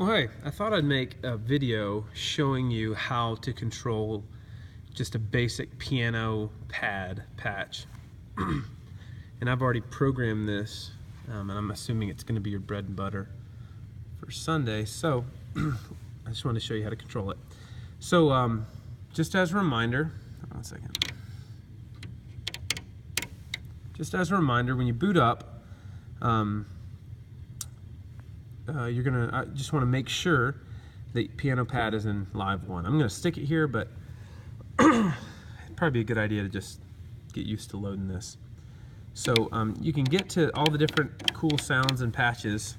Well, hey, I thought I'd make a video showing you how to control just a basic piano pad patch. And I've already programmed this, and I'm assuming it's going to be your bread and butter for Sunday. So I just want to show you how to control it. So just as a reminder, one second. Just as a reminder, when you boot up, you're gonna just want to make sure that piano pad is in live 1. I'm gonna stick it here, but it'd probably be a good idea to just get used to loading this. So you can get to all the different cool sounds and patches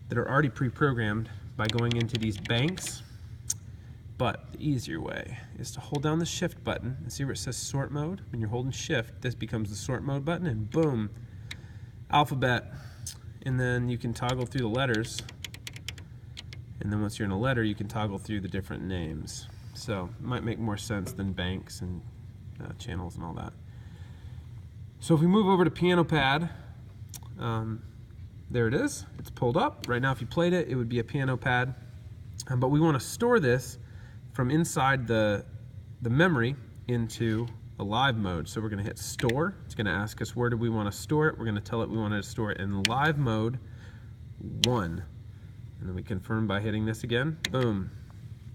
that are already pre-programmed by going into these banks, but the easier way is to hold down the shift button and see where it says sort mode. When you're holding shift, this becomes the sort mode button, and boom, alphabet. And then you can toggle through the letters, and then once you're in a letter you can toggle through the different names. So it might make more sense than banks and channels and all that. So if we move over to piano pad, there it is, it's pulled up. Right now if you played it, it would be a piano pad, but we want to store this from inside the memory into a live mode. So we're going to hit store. It's going to ask us where do we want to store it. We're going to tell it we want to store it in live mode 1, and then we confirm by hitting this again. Boom,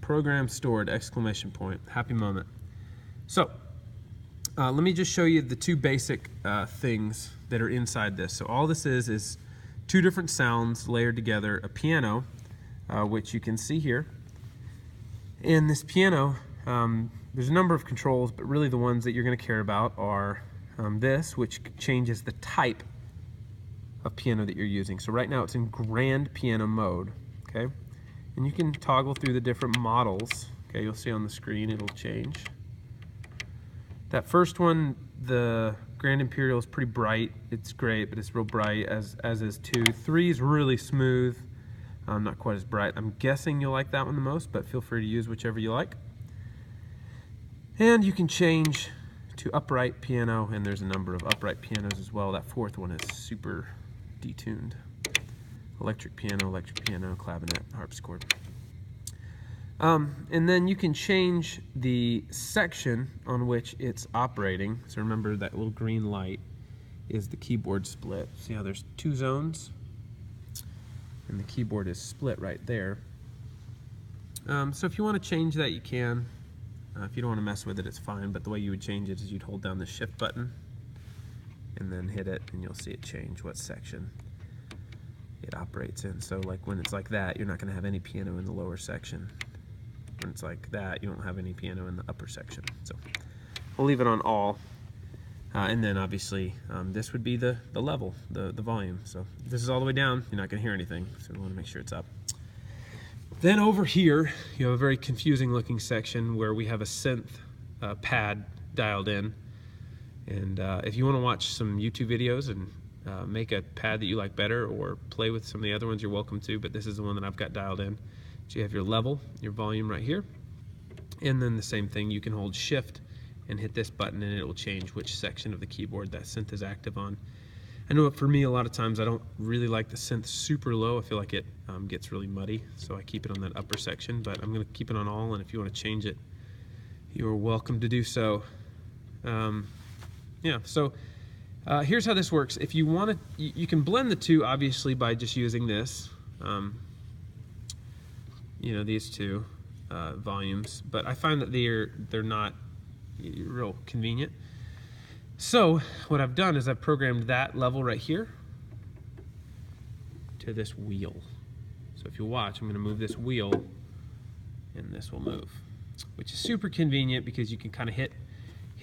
program stored, exclamation point, happy moment. So let me just show you the two basic things that are inside this. So all this is two different sounds layered together, a piano, which you can see here. In this piano, there's a number of controls, but really the ones that you're going to care about are this, which changes the type of piano that you're using. So right now it's in grand piano mode, okay? And you can toggle through the different models. Okay, you'll see on the screen it'll change. That first one, the Grand Imperial, is pretty bright. It's great, but it's real bright, as is 2. 3 is really smooth, not quite as bright. I'm guessing you'll like that one the most, but feel free to use whichever you like. And you can change to upright piano, and there's a number of upright pianos as well. That fourth one is super detuned. Electric piano, clavinet, harpsichord. And then you can change the section on which it's operating. So remember that little green light is the keyboard split. See how there's 2 zones? And the keyboard is split right there. So if you want to change that, you can. If you don't want to mess with it, it's fine, but the way you would change it is you'd hold down the shift button and then hit it, and you'll see it change what section it operates in. So like when it's like that, you're not going to have any piano in the lower section. When it's like that, you don't have any piano in the upper section. So we'll leave it on all. And then obviously this would be the level, the volume. So if this is all the way down, you're not going to hear anything, so we want to make sure it's up. Then over here, you have a very confusing looking section where we have a synth pad dialed in. And if you want to watch some YouTube videos and make a pad that you like better, or play with some of the other ones, you're welcome to, but this is the one that I've got dialed in. So you have your level, your volume right here. And then the same thing, you can hold shift and hit this button and it will change which section of the keyboard that synth is active on. I know for me, a lot of times I don't really like the synth super low. I feel like it gets really muddy, so I keep it on that upper section, but I'm going to keep it on all, and if you want to change it, you're welcome to do so. Yeah, so here's how this works. If you want to, you can blend the two, obviously, by just using this, you know, these two volumes, but I find that they're not real convenient. So what I've done is I've programmed that level right here to this wheel. So if you watch, I'm going to move this wheel and this will move, which is super convenient because you can kind of hit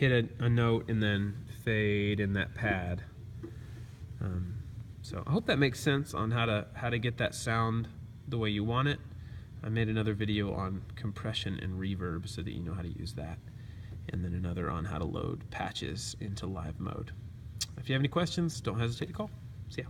a note and then fade in that pad. So I hope that makes sense on how to get that sound the way you want it. I made another video on compression and reverb so that you know how to use that, and then another on how to load patches into live mode. If you have any questions, don't hesitate to call. See ya.